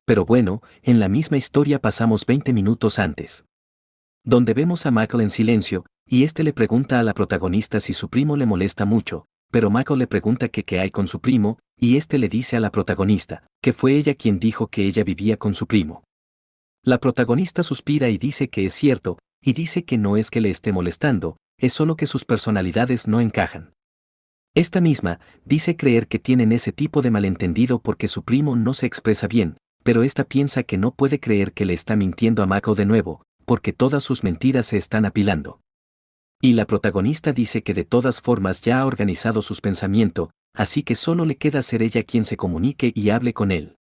Pero bueno, en la misma historia pasamos 20 minutos antes, donde vemos a Michael en silencio, y este le pregunta a la protagonista si su primo le molesta mucho, pero Michael le pregunta que qué hay con su primo, y este le dice a la protagonista, que fue ella quien dijo que ella vivía con su primo. La protagonista suspira y dice que es cierto, y dice que no es que le esté molestando, es solo que sus personalidades no encajan. Esta misma dice creer que tienen ese tipo de malentendido porque su primo no se expresa bien, pero esta piensa que no puede creer que le está mintiendo a Mako de nuevo, porque todas sus mentiras se están apilando. Y la protagonista dice que de todas formas ya ha organizado sus pensamientos, así que solo le queda ser ella quien se comunique y hable con él.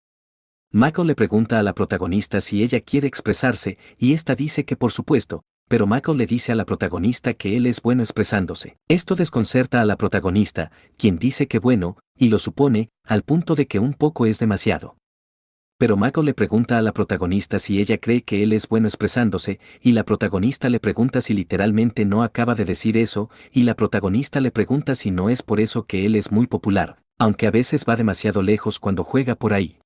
Mako le pregunta a la protagonista si ella quiere expresarse, y esta dice que por supuesto, pero Mako le dice a la protagonista que él es bueno expresándose. Esto desconcerta a la protagonista, quien dice que bueno, y lo supone, al punto de que un poco es demasiado. Pero Mako le pregunta a la protagonista si ella cree que él es bueno expresándose, y la protagonista le pregunta si literalmente no acaba de decir eso, y la protagonista le pregunta si no es por eso que él es muy popular, aunque a veces va demasiado lejos cuando juega por ahí.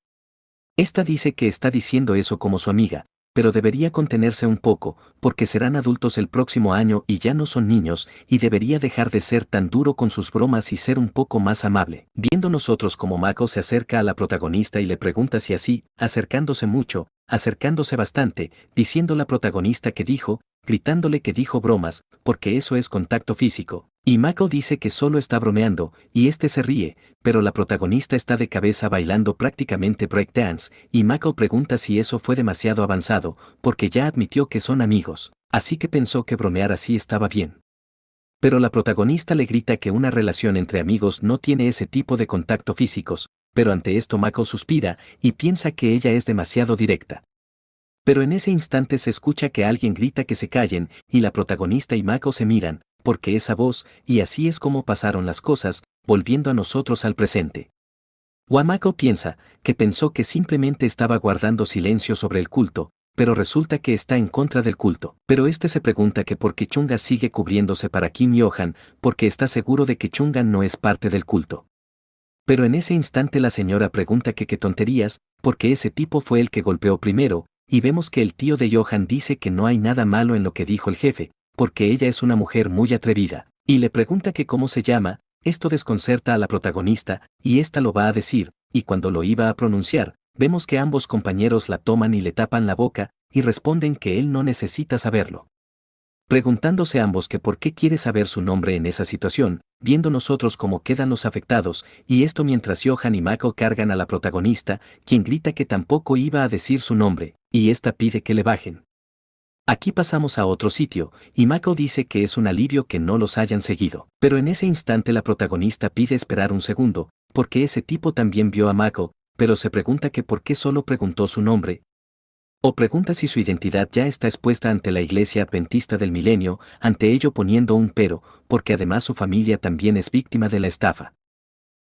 Esta dice que está diciendo eso como su amiga, pero debería contenerse un poco, porque serán adultos el próximo año y ya no son niños, y debería dejar de ser tan duro con sus bromas y ser un poco más amable. Viendo nosotros como Mako se acerca a la protagonista y le pregunta si así, acercándose mucho, acercándose bastante, diciendo la protagonista que dijo, gritándole que dijo bromas, porque eso es contacto físico. Y Mako dice que solo está bromeando, y este se ríe, pero la protagonista está de cabeza bailando prácticamente breakdance, y Mako pregunta si eso fue demasiado avanzado, porque ya admitió que son amigos, así que pensó que bromear así estaba bien. Pero la protagonista le grita que una relación entre amigos no tiene ese tipo de contacto físicos, pero ante esto Mako suspira, y piensa que ella es demasiado directa. Pero en ese instante se escucha que alguien grita que se callen, y la protagonista y Mako se miran, porque esa voz, y así es como pasaron las cosas, volviendo a nosotros al presente. Wamako piensa, que pensó que simplemente estaba guardando silencio sobre el culto, pero resulta que está en contra del culto. Pero este se pregunta que por qué Chunga sigue cubriéndose para Kim Yohan, porque está seguro de que Chunga no es parte del culto. Pero en ese instante la señora pregunta que qué tonterías, porque ese tipo fue el que golpeó primero, y vemos que el tío de Johan dice que no hay nada malo en lo que dijo el jefe, porque ella es una mujer muy atrevida, y le pregunta que cómo se llama. Esto desconcerta a la protagonista, y ésta lo va a decir, y cuando lo iba a pronunciar, vemos que ambos compañeros la toman y le tapan la boca, y responden que él no necesita saberlo. Preguntándose ambos que por qué quiere saber su nombre en esa situación, viendo nosotros cómo quedan los afectados, y esto mientras Johan y Mako cargan a la protagonista, quien grita que tampoco iba a decir su nombre, y esta pide que le bajen. Aquí pasamos a otro sitio, y Mako dice que es un alivio que no los hayan seguido. Pero en ese instante la protagonista pide esperar un segundo, porque ese tipo también vio a Mako, pero se pregunta que por qué solo preguntó su nombre, o pregunta si su identidad ya está expuesta ante la Iglesia Adventista del Milenio, ante ello poniendo un pero, porque además su familia también es víctima de la estafa.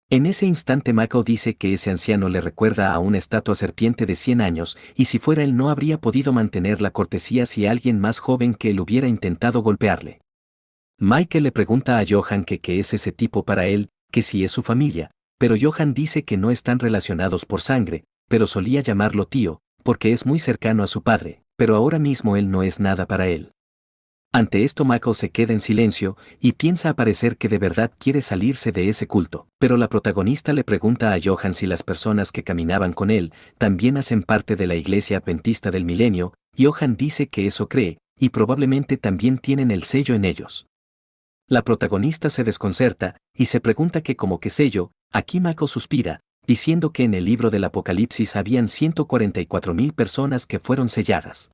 En ese instante Mako dice que ese anciano le recuerda a una estatua serpiente de 100 años, y si fuera él no habría podido mantener la cortesía si alguien más joven que él hubiera intentado golpearle. Michael le pregunta a Johan que qué es ese tipo para él, que si es su familia, pero Johan dice que no están relacionados por sangre, pero solía llamarlo tío, porque es muy cercano a su padre, pero ahora mismo él no es nada para él. Ante esto Mako se queda en silencio, y piensa a parecer que de verdad quiere salirse de ese culto, pero la protagonista le pregunta a Johan si las personas que caminaban con él también hacen parte de la Iglesia Adventista del Milenio, y Johan dice que eso cree, y probablemente también tienen el sello en ellos. La protagonista se desconcerta, y se pregunta que como que sello. Aquí Mako suspira, diciendo que en el libro del Apocalipsis habían 144.000 personas que fueron selladas.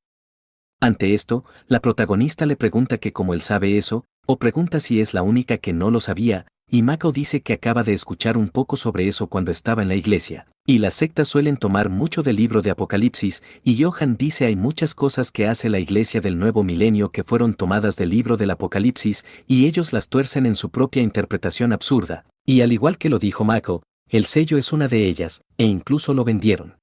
Ante esto, la protagonista le pregunta que cómo él sabe eso, o pregunta si es la única que no lo sabía, y Mako dice que acaba de escuchar un poco sobre eso cuando estaba en la iglesia. Y las sectas suelen tomar mucho del libro de Apocalipsis, y Johan dice hay muchas cosas que hace la iglesia del nuevo milenio que fueron tomadas del libro del Apocalipsis, y ellos las tuercen en su propia interpretación absurda, y al igual que lo dijo Mako, el sello es una de ellas, e incluso lo vendieron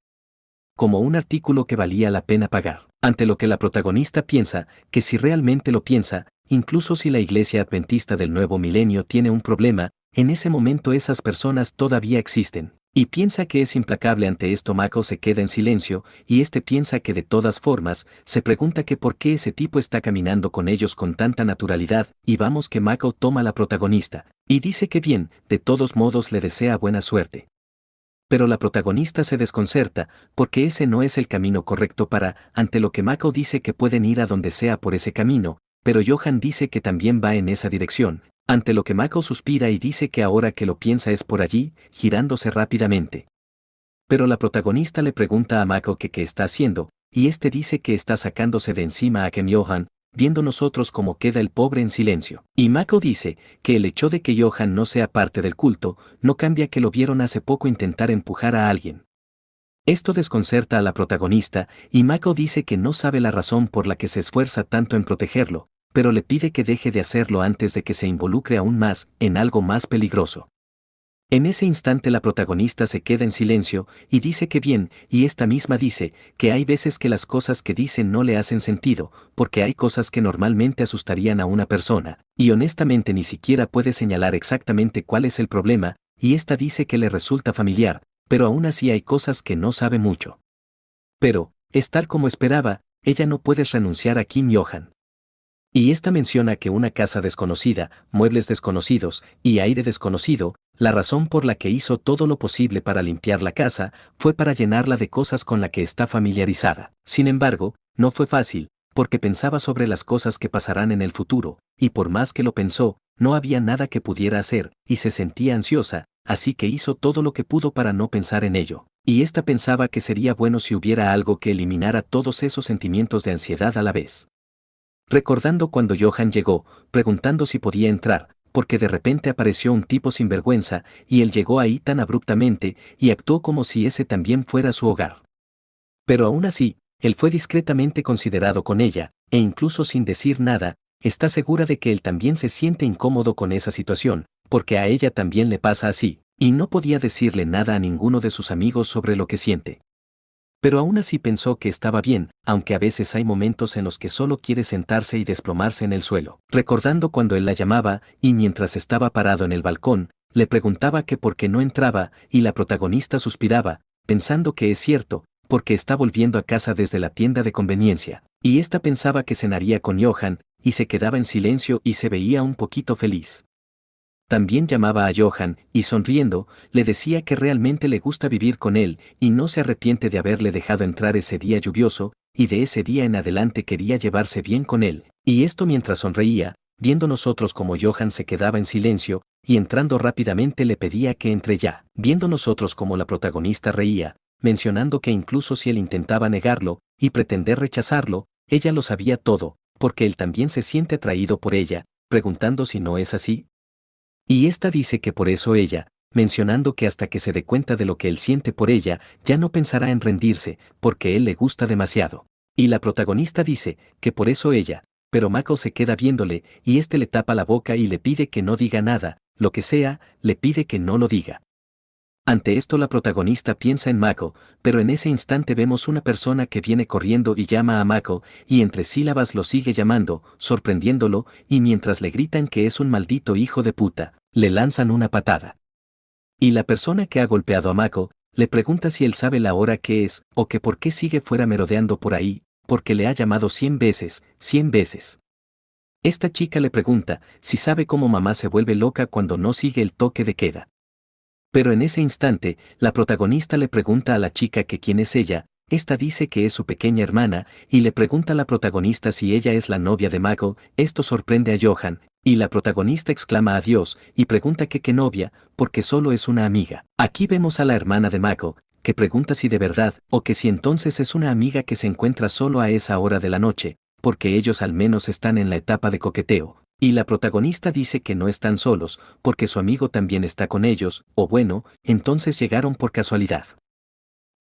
como un artículo que valía la pena pagar. Ante lo que la protagonista piensa, que si realmente lo piensa, incluso si la Iglesia Adventista del Nuevo Milenio tiene un problema, en ese momento esas personas todavía existen. Y piensa que es implacable ante esto. Mako se queda en silencio, y este piensa que de todas formas, se pregunta que por qué ese tipo está caminando con ellos con tanta naturalidad, y vamos que Mako toma la protagonista, y dice que bien, de todos modos le desea buena suerte. Pero la protagonista se desconcerta, porque ese no es el camino correcto ante lo que Mako dice que pueden ir a donde sea por ese camino, pero Johan dice que también va en esa dirección, ante lo que Mako suspira y dice que ahora que lo piensa es por allí, girándose rápidamente. Pero la protagonista le pregunta a Mako que qué está haciendo, y este dice que está sacándose de encima a Ken Johan, viendo nosotros cómo queda el pobre en silencio. Y Mako dice que el hecho de que Johan no sea parte del culto, no cambia que lo vieron hace poco intentar empujar a alguien. Esto desconcerta a la protagonista, y Mako dice que no sabe la razón por la que se esfuerza tanto en protegerlo, pero le pide que deje de hacerlo antes de que se involucre aún más en algo más peligroso. En ese instante la protagonista se queda en silencio y dice que bien, y esta misma dice que hay veces que las cosas que dicen no le hacen sentido, porque hay cosas que normalmente asustarían a una persona, y honestamente ni siquiera puede señalar exactamente cuál es el problema, y esta dice que le resulta familiar, pero aún así hay cosas que no sabe mucho. Pero, es tal como esperaba, ella no puede renunciar a Kim Johan. Y esta menciona que una casa desconocida, muebles desconocidos y aire desconocido, la razón por la que hizo todo lo posible para limpiar la casa fue para llenarla de cosas con la que está familiarizada. Sin embargo, no fue fácil, porque pensaba sobre las cosas que pasarán en el futuro, y por más que lo pensó, no había nada que pudiera hacer, y se sentía ansiosa, así que hizo todo lo que pudo para no pensar en ello. Y esta pensaba que sería bueno si hubiera algo que eliminara todos esos sentimientos de ansiedad a la vez. Recordando cuando Johan llegó, preguntando si podía entrar, porque de repente apareció un tipo sin vergüenza, y él llegó ahí tan abruptamente, y actuó como si ese también fuera su hogar. Pero aún así, él fue discretamente considerado con ella, e incluso sin decir nada, está segura de que él también se siente incómodo con esa situación, porque a ella también le pasa así, y no podía decirle nada a ninguno de sus amigos sobre lo que siente. Pero aún así pensó que estaba bien, aunque a veces hay momentos en los que solo quiere sentarse y desplomarse en el suelo. Recordando cuando él la llamaba, y mientras estaba parado en el balcón, le preguntaba que por qué no entraba, y la protagonista suspiraba, pensando que es cierto, porque está volviendo a casa desde la tienda de conveniencia, y esta pensaba que cenaría con Johan, y se quedaba en silencio y se veía un poquito feliz. También llamaba a Johan, y sonriendo, le decía que realmente le gusta vivir con él, y no se arrepiente de haberle dejado entrar ese día lluvioso, y de ese día en adelante quería llevarse bien con él, y esto mientras sonreía, viendo nosotros como Johan se quedaba en silencio, y entrando rápidamente le pedía que entre ya, viendo nosotros como la protagonista reía, mencionando que incluso si él intentaba negarlo, y pretender rechazarlo, ella lo sabía todo, porque él también se siente atraído por ella, preguntando si no es así. Y esta dice que por eso ella, mencionando que hasta que se dé cuenta de lo que él siente por ella, ya no pensará en rendirse, porque él le gusta demasiado. Y la protagonista dice que por eso ella, pero Mako se queda viéndole, y este le tapa la boca y le pide que no diga nada, lo que sea, le pide que no lo diga. Ante esto la protagonista piensa en Mako, pero en ese instante vemos una persona que viene corriendo y llama a Mako, y entre sílabas lo sigue llamando, sorprendiéndolo, y mientras le gritan que es un maldito hijo de puta, le lanzan una patada. Y la persona que ha golpeado a Mako, le pregunta si él sabe la hora que es, o que por qué sigue fuera merodeando por ahí, porque le ha llamado 100 veces, 100 veces. Esta chica le pregunta si sabe cómo mamá se vuelve loca cuando no sigue el toque de queda. Pero en ese instante, la protagonista le pregunta a la chica que quién es ella, esta dice que es su pequeña hermana, y le pregunta a la protagonista si ella es la novia de Mako, esto sorprende a Johan, y la protagonista exclama adiós, y pregunta que qué novia, porque solo es una amiga. Aquí vemos a la hermana de Mako, que pregunta si de verdad, o que si entonces es una amiga que se encuentra solo a esa hora de la noche, porque ellos al menos están en la etapa de coqueteo. Y la protagonista dice que no están solos, porque su amigo también está con ellos, o bueno, entonces llegaron por casualidad.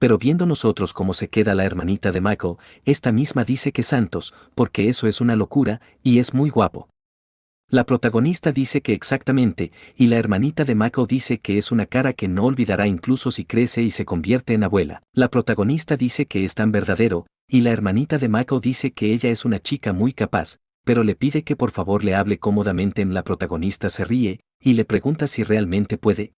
Pero viendo nosotros cómo se queda la hermanita de Mako, esta misma dice que Santos, porque eso es una locura, y es muy guapo. La protagonista dice que exactamente, y la hermanita de Mako dice que es una cara que no olvidará incluso si crece y se convierte en abuela. La protagonista dice que es tan verdadero, y la hermanita de Mako dice que ella es una chica muy capaz, pero le pide que por favor le hable cómodamente. La protagonista se ríe, y le pregunta si realmente puede.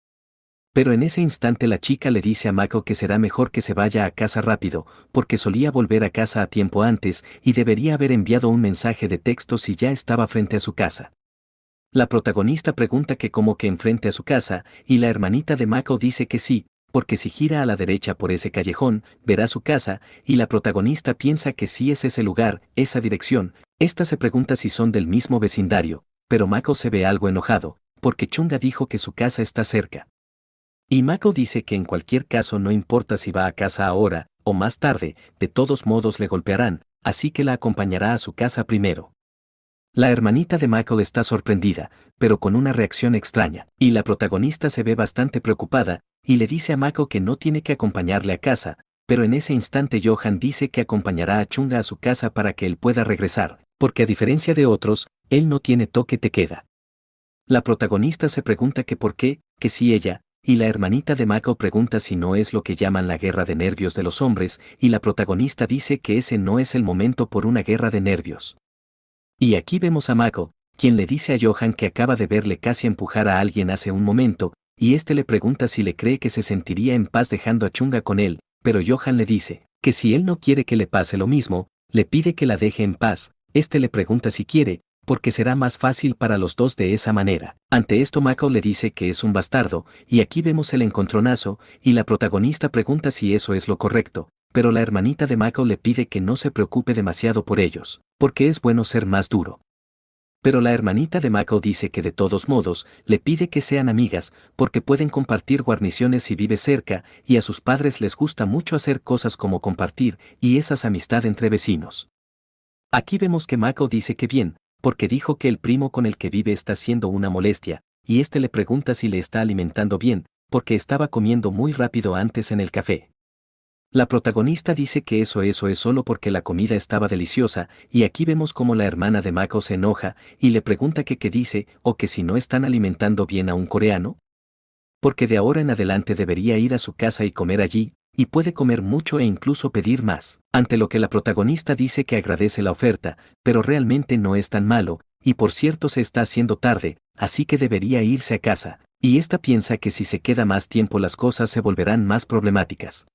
Pero en ese instante la chica le dice a Mako que será mejor que se vaya a casa rápido, porque solía volver a casa a tiempo antes y debería haber enviado un mensaje de texto si ya estaba frente a su casa. La protagonista pregunta que cómo que enfrente a su casa, y la hermanita de Mako dice que sí, porque si gira a la derecha por ese callejón, verá su casa, y la protagonista piensa que sí es ese lugar, esa dirección. Esta se pregunta si son del mismo vecindario, pero Mako se ve algo enojado, porque Chunga dijo que su casa está cerca. Y Mako dice que en cualquier caso no importa si va a casa ahora, o más tarde, de todos modos le golpearán, así que la acompañará a su casa primero. La hermanita de Michael está sorprendida, pero con una reacción extraña, y la protagonista se ve bastante preocupada, y le dice a Michael que no tiene que acompañarle a casa, pero en ese instante Johan dice que acompañará a Chunga a su casa para que él pueda regresar, porque a diferencia de otros, él no tiene toque de queda. La protagonista se pregunta que por qué, que si ella, y la hermanita de Michael pregunta si no es lo que llaman la guerra de nervios de los hombres, y la protagonista dice que ese no es el momento por una guerra de nervios. Y aquí vemos a Mako, quien le dice a Johan que acaba de verle casi empujar a alguien hace un momento, y este le pregunta si le cree que se sentiría en paz dejando a Chunga con él, pero Johan le dice que si él no quiere que le pase lo mismo, le pide que la deje en paz. Este le pregunta si quiere, porque será más fácil para los dos de esa manera. Ante esto Mako le dice que es un bastardo, y aquí vemos el encontronazo, y la protagonista pregunta si eso es lo correcto, pero la hermanita de Mako le pide que no se preocupe demasiado por ellos, porque es bueno ser más duro. Pero la hermanita de Mako dice que de todos modos, le pide que sean amigas, porque pueden compartir guarniciones si vive cerca, y a sus padres les gusta mucho hacer cosas como compartir, y esas amistad entre vecinos. Aquí vemos que Mako dice que bien, porque dijo que el primo con el que vive está siendo una molestia, y este le pregunta si le está alimentando bien, porque estaba comiendo muy rápido antes en el café. La protagonista dice que eso es solo porque la comida estaba deliciosa, y aquí vemos cómo la hermana de Mako se enoja, y le pregunta que qué dice, o que si no están alimentando bien a un coreano. Porque de ahora en adelante debería ir a su casa y comer allí, y puede comer mucho e incluso pedir más. Ante lo que la protagonista dice que agradece la oferta, pero realmente no es tan malo, y por cierto se está haciendo tarde, así que debería irse a casa, y esta piensa que si se queda más tiempo las cosas se volverán más problemáticas.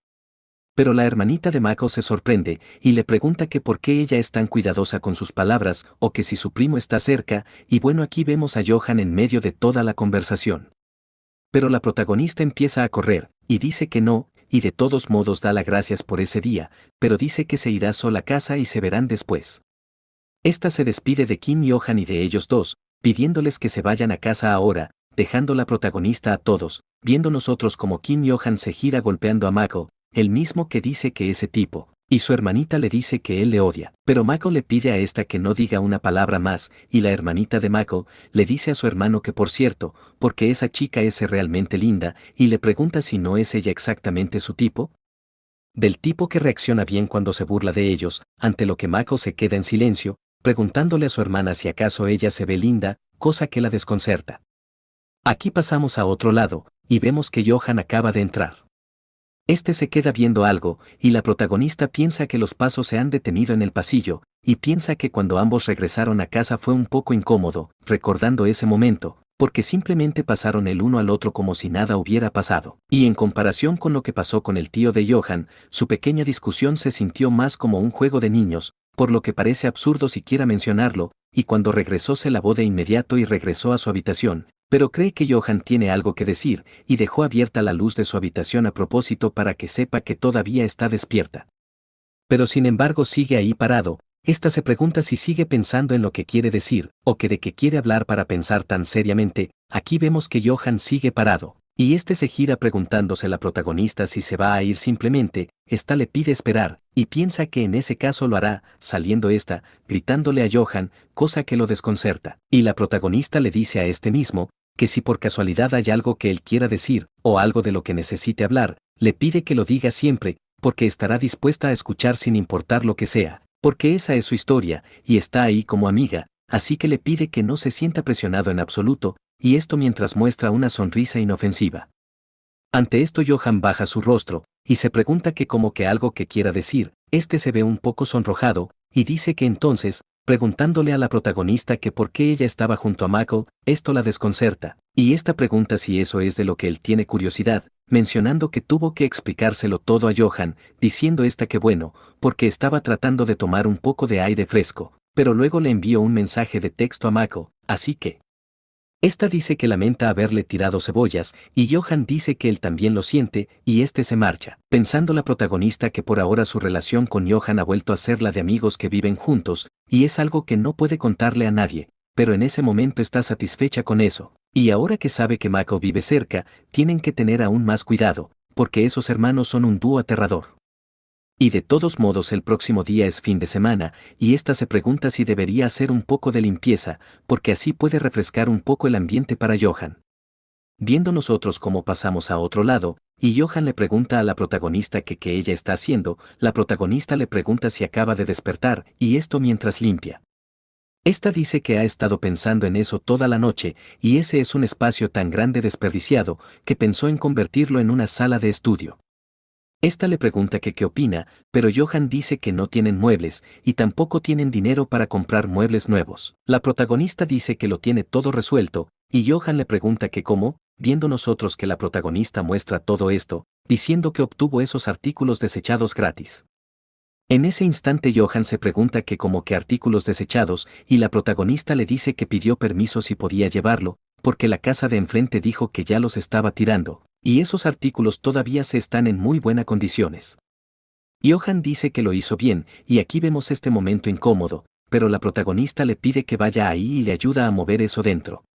Pero la hermanita de Mako se sorprende, y le pregunta que por qué ella es tan cuidadosa con sus palabras, o que si su primo está cerca, y bueno aquí vemos a Johan en medio de toda la conversación. Pero la protagonista empieza a correr, y dice que no, y de todos modos da las gracias por ese día, pero dice que se irá sola a casa y se verán después. Esta se despide de Kim y Johan y de ellos dos, pidiéndoles que se vayan a casa ahora, dejando la protagonista a todos, viendo nosotros como Kim y Johan se gira golpeando a Mako, el mismo que dice que ese tipo, y su hermanita le dice que él le odia, pero Mako le pide a esta que no diga una palabra más, y la hermanita de Mako le dice a su hermano que por cierto, porque esa chica es realmente linda, y le pregunta si no es ella exactamente su tipo. Del tipo que reacciona bien cuando se burla de ellos, ante lo que Mako se queda en silencio, preguntándole a su hermana si acaso ella se ve linda, cosa que la desconcerta. Aquí pasamos a otro lado, y vemos que Johan acaba de entrar. Este se queda viendo algo, y la protagonista piensa que los pasos se han detenido en el pasillo, y piensa que cuando ambos regresaron a casa fue un poco incómodo, recordando ese momento, porque simplemente pasaron el uno al otro como si nada hubiera pasado. Y en comparación con lo que pasó con el tío de Johan, su pequeña discusión se sintió más como un juego de niños, por lo que parece absurdo siquiera mencionarlo, y cuando regresó se lavó de inmediato y regresó a su habitación, pero cree que Johan tiene algo que decir, y dejó abierta la luz de su habitación a propósito para que sepa que todavía está despierta. Pero sin embargo sigue ahí parado, esta se pregunta si sigue pensando en lo que quiere decir, o que de qué quiere hablar para pensar tan seriamente. Aquí vemos que Johan sigue parado, y este se gira preguntándose a la protagonista si se va a ir simplemente, esta le pide esperar, y piensa que en ese caso lo hará, saliendo esta, gritándole a Johan, cosa que lo desconcerta, y la protagonista le dice a este mismo, que si por casualidad hay algo que él quiera decir, o algo de lo que necesite hablar, le pide que lo diga siempre, porque estará dispuesta a escuchar sin importar lo que sea, porque esa es su historia, y está ahí como amiga, así que le pide que no se sienta presionado en absoluto, y esto mientras muestra una sonrisa inofensiva. Ante esto Johan baja su rostro, y se pregunta que como que algo que quiera decir, este se ve un poco sonrojado, y dice que entonces, preguntándole a la protagonista que por qué ella estaba junto a Michael. Esto la desconcerta, y esta pregunta si eso es de lo que él tiene curiosidad, mencionando que tuvo que explicárselo todo a Johan, diciendo esta que bueno, porque estaba tratando de tomar un poco de aire fresco, pero luego le envió un mensaje de texto a Michael, así que esta dice que lamenta haberle tirado cebollas, y Johan dice que él también lo siente, y este se marcha, pensando la protagonista que por ahora su relación con Johan ha vuelto a ser la de amigos que viven juntos, y es algo que no puede contarle a nadie, pero en ese momento está satisfecha con eso, y ahora que sabe que Mako vive cerca, tienen que tener aún más cuidado, porque esos hermanos son un dúo aterrador. Y de todos modos el próximo día es fin de semana, y esta se pregunta si debería hacer un poco de limpieza, porque así puede refrescar un poco el ambiente para Johan. Viendo nosotros cómo pasamos a otro lado, y Johan le pregunta a la protagonista que qué ella está haciendo, la protagonista le pregunta si acaba de despertar, y esto mientras limpia. Esta dice que ha estado pensando en eso toda la noche, y ese es un espacio tan grande desperdiciado, que pensó en convertirlo en una sala de estudio. Esta le pregunta que qué opina, pero Johan dice que no tienen muebles, y tampoco tienen dinero para comprar muebles nuevos. La protagonista dice que lo tiene todo resuelto, y Johan le pregunta que cómo, viendo nosotros que la protagonista muestra todo esto, diciendo que obtuvo esos artículos desechados gratis. En ese instante Johan se pregunta que como qué artículos desechados, y la protagonista le dice que pidió permiso si podía llevarlo, porque la casa de enfrente dijo que ya los estaba tirando, y esos artículos todavía se están en muy buenas condiciones. Johan dice que lo hizo bien, y aquí vemos este momento incómodo, pero la protagonista le pide que vaya ahí y le ayuda a mover eso dentro.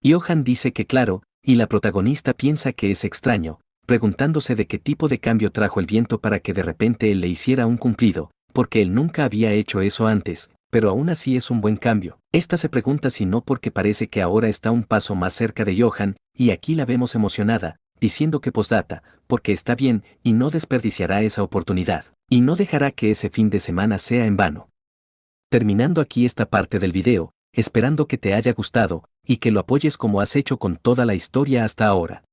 Johan dice que claro, y la protagonista piensa que es extraño, preguntándose de qué tipo de cambio trajo el viento para que de repente él le hiciera un cumplido, porque él nunca había hecho eso antes, pero aún así es un buen cambio. Esta se pregunta si no porque parece que ahora está un paso más cerca de Johan, y aquí la vemos emocionada, diciendo que postdata, porque está bien y no desperdiciará esa oportunidad, y no dejará que ese fin de semana sea en vano. Terminando aquí esta parte del video, esperando que te haya gustado, y que lo apoyes como has hecho con toda la historia hasta ahora.